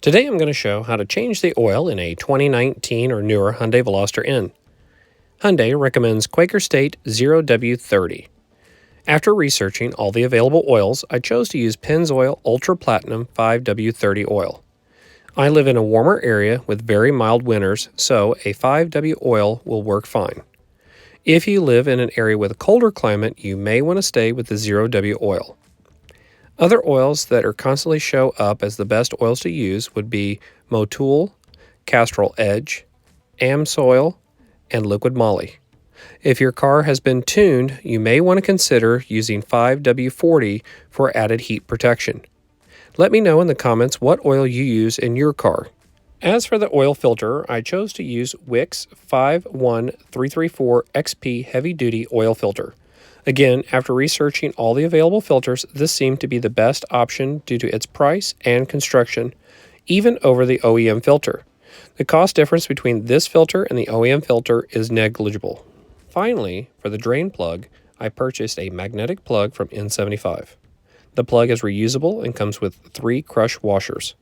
Today I'm going to show how to change the oil in a 2019 or newer Hyundai Veloster N. Hyundai recommends Quaker State 0W30. After researching all the available oils, I chose to use Pennzoil Ultra Platinum 5W30 oil. I live in a warmer area with very mild winters, so a 5W oil will work fine. If you live in an area with a colder climate, you may want to stay with the 0W oil. Other oils that are constantly show up as the best oils to use would be Motul, Castrol Edge, Pennzoil, and Liquid Moly. If your car has been tuned, you may want to consider using 5W40 for added heat protection. Let me know in the comments what oil you use in your car. As for the oil filter, I chose to use Wix 51334 XP Heavy Duty Oil Filter. Again, after researching all the available filters, this seemed to be the best option due to its price and construction, even over the OEM filter. The cost difference between this filter and the OEM filter is negligible. Finally, for the drain plug, I purchased a magnetic plug from N75. The plug is reusable and comes with 3 crush washers.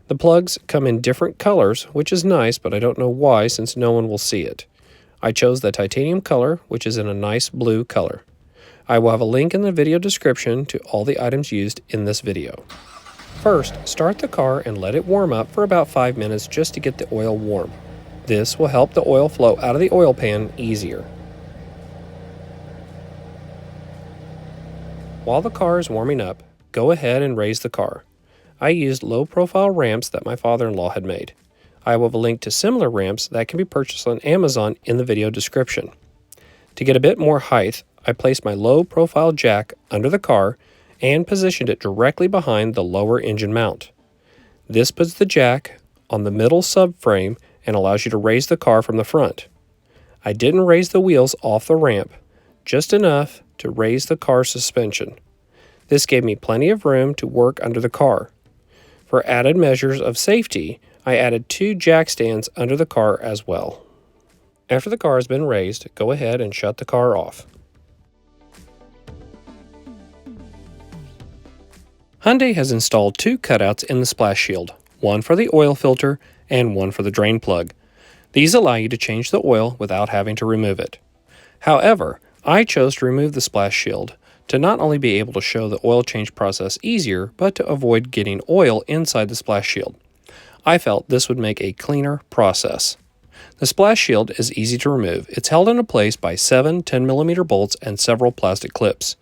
The plugs come in different colors, which is nice, but I don't know why since no one will see it. I chose the titanium color, which is in a nice blue color. I will have a link in the video description to all the items used in this video. First, start the car and let it warm up for about 5 minutes just to get the oil warm. This will help the oil flow out of the oil pan easier. While the car is warming up, go ahead and raise the car. I used low-profile ramps that my father-in-law had made. I will have a link to similar ramps that can be purchased on Amazon in the video description. To get a bit more height, I placed my low-profile jack under the car and positioned it directly behind the lower engine mount. This puts the jack on the middle subframe and allows you to raise the car from the front. I didn't raise the wheels off the ramp, just enough to raise the car's suspension. This gave me plenty of room to work under the car. For added measures of safety, I added 2 jack stands under the car as well. After the car has been raised, go ahead and shut the car off. Hyundai has installed 2 cutouts in the splash shield, one for the oil filter and one for the drain plug. These allow you to change the oil without having to remove it. However, I chose to remove the splash shield to not only be able to show the oil change process easier, but to avoid getting oil inside the splash shield. I felt this would make a cleaner process. The splash shield is easy to remove. It's held into place by 7 10mm bolts and several plastic clips.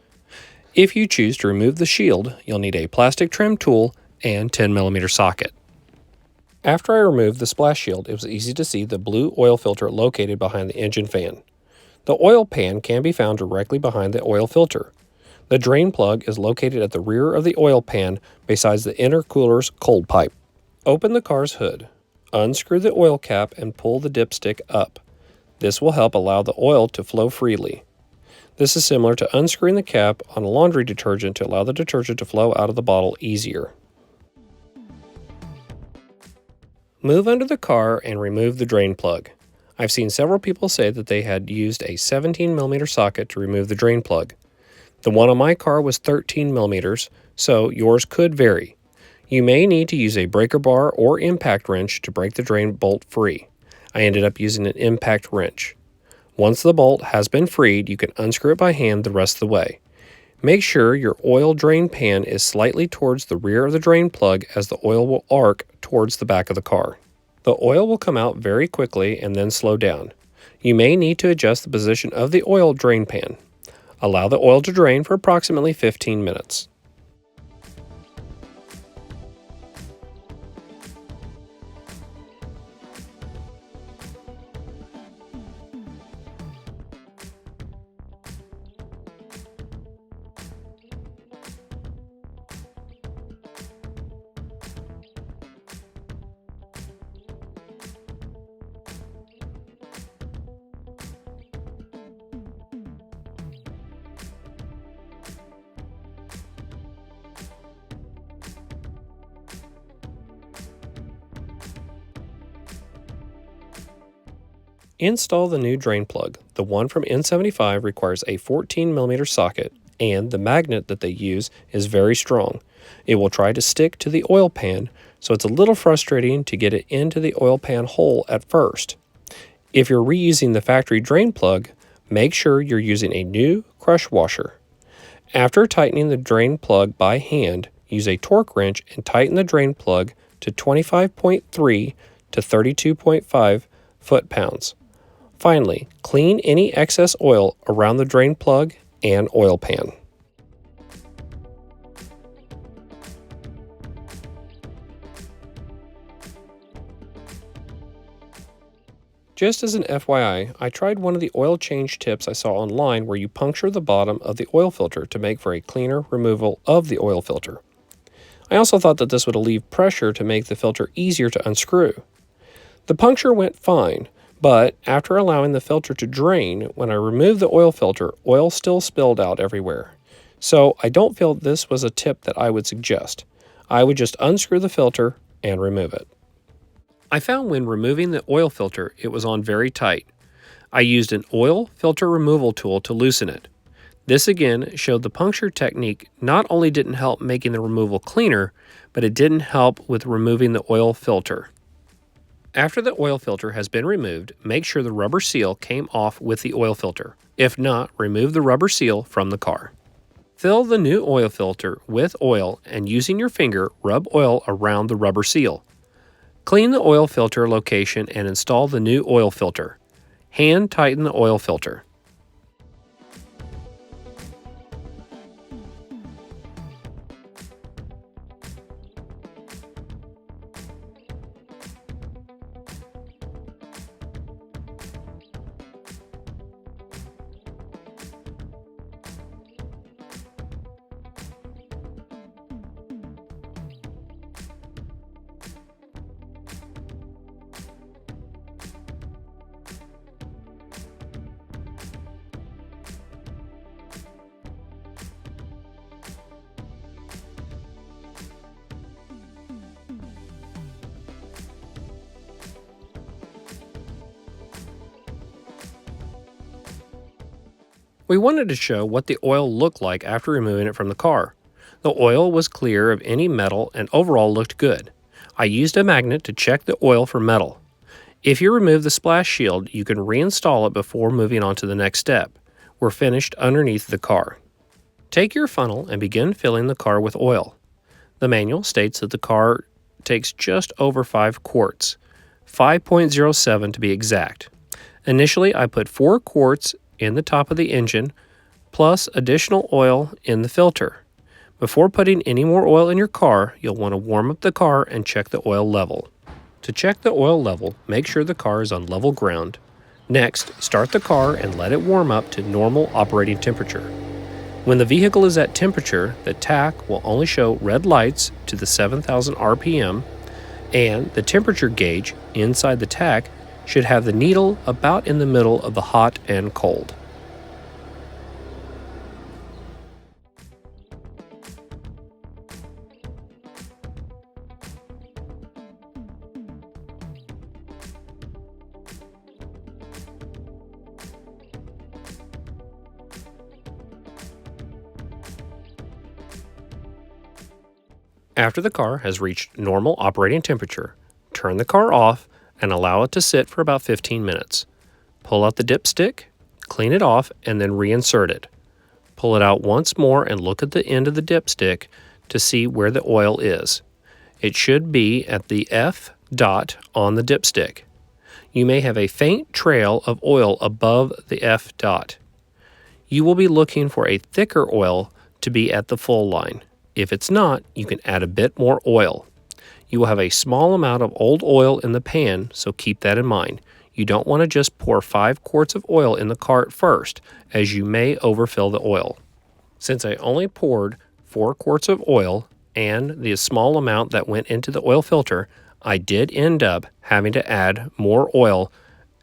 If you choose to remove the shield, you'll need a plastic trim tool and 10mm socket. After I removed the splash shield, it was easy to see the blue oil filter located behind the engine fan. The oil pan can be found directly behind the oil filter. The drain plug is located at the rear of the oil pan besides the intercooler's cold pipe. Open the car's hood, unscrew the oil cap and pull the dipstick up. This will help allow the oil to flow freely. This is similar to unscrewing the cap on a laundry detergent to allow the detergent to flow out of the bottle easier. Move under the car and remove the drain plug. I've seen several people say that they had used a 17mm socket to remove the drain plug. The one on my car was 13mm, so yours could vary. You may need to use a breaker bar or impact wrench to break the drain bolt free. I ended up using an impact wrench. Once the bolt has been freed, you can unscrew it by hand the rest of the way. Make sure your oil drain pan is slightly towards the rear of the drain plug as the oil will arc towards the back of the car. The oil will come out very quickly and then slow down. You may need to adjust the position of the oil drain pan. Allow the oil to drain for approximately 15 minutes. Install the new drain plug. The one from N75 requires a 14mm socket, and the magnet that they use is very strong. It will try to stick to the oil pan, so it's a little frustrating to get it into the oil pan hole at first. If you're reusing the factory drain plug, make sure you're using a new crush washer. After tightening the drain plug by hand, use a torque wrench and tighten the drain plug to 25.3 to 32.5 foot-pounds. Finally, clean any excess oil around the drain plug and oil pan. Just as an FYI, I tried one of the oil change tips I saw online where you puncture the bottom of the oil filter to make for a cleaner removal of the oil filter. I also thought that this would alleviate pressure to make the filter easier to unscrew. The puncture went fine, but after allowing the filter to drain, when I removed the oil filter, oil still spilled out everywhere. So I don't feel this was a tip that I would suggest. I would just unscrew the filter and remove it. I found when removing the oil filter, it was on very tight. I used an oil filter removal tool to loosen it. This again showed the puncture technique not only didn't help making the removal cleaner, but it didn't help with removing the oil filter. After the oil filter has been removed, make sure the rubber seal came off with the oil filter. If not, remove the rubber seal from the car. Fill the new oil filter with oil and using your finger, rub oil around the rubber seal. Clean the oil filter location and install the new oil filter. Hand tighten the oil filter. We wanted to show what the oil looked like after removing it from the car. The oil was clear of any metal and overall looked good. I used a magnet to check the oil for metal. If you remove the splash shield, you can reinstall it before moving on to the next step. We're finished underneath the car. Take your funnel and begin filling the car with oil. The manual states that the car takes just over 5 quarts, 5.07 to be exact. Initially, I put 4 quarts in the top of the engine, plus additional oil in the filter. Before putting any more oil in your car, you'll want to warm up the car and check the oil level. To check the oil level, make sure the car is on level ground. Next, start the car and let it warm up to normal operating temperature. When the vehicle is at temperature, the tach will only show red lights to the 7,000 RPM, and the temperature gauge inside the tach should have the needle about in the middle of the hot and cold. After the car has reached normal operating temperature, turn the car off and allow it to sit for about 15 minutes. Pull out the dipstick, clean it off, and then reinsert it. Pull it out once more and look at the end of the dipstick to see where the oil is. It should be at the F dot on the dipstick. You may have a faint trail of oil above the F dot. You will be looking for a thicker oil to be at the full line. If it's not, you can add a bit more oil. You will have a small amount of old oil in the pan, so keep that in mind. You don't want to just pour 5 quarts of oil in the cart first, as you may overfill the oil. Since I only poured 4 quarts of oil and the small amount that went into the oil filter, I did end up having to add more oil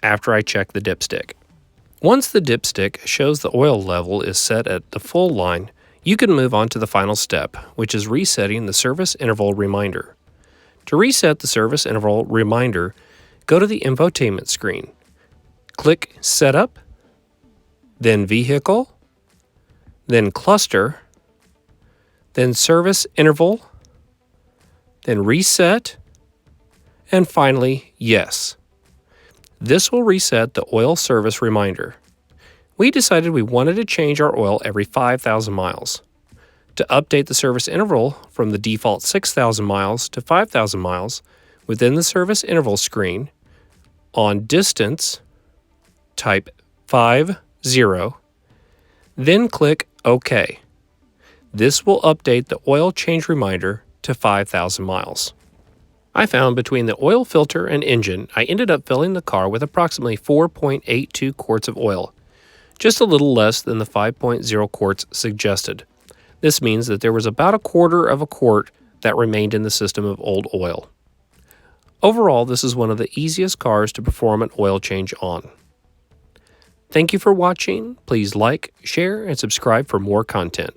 after I checked the dipstick. Once the dipstick shows the oil level is set at the full line, you can move on to the final step, which is resetting the service interval reminder. To reset the service interval reminder, go to the infotainment screen. Click Setup, then Vehicle, then Cluster, then Service Interval, then Reset, And finally, yes. This will reset the oil service reminder. We decided we wanted to change our oil every 5,000 miles. To update the service interval from the default 6,000 miles to 5,000 miles, within the service interval screen, on distance, type 50, then click OK. This will update the oil change reminder to 5,000 miles. I found between the oil filter and engine, I ended up filling the car with approximately 4.82 quarts of oil, just a little less than the 5.0 quarts suggested. This means that there was about 1/4 of a quart that remained in the system of old oil. Overall, this is one of the easiest cars to perform an oil change on. Thank you for watching. Please like, share, and subscribe for more content.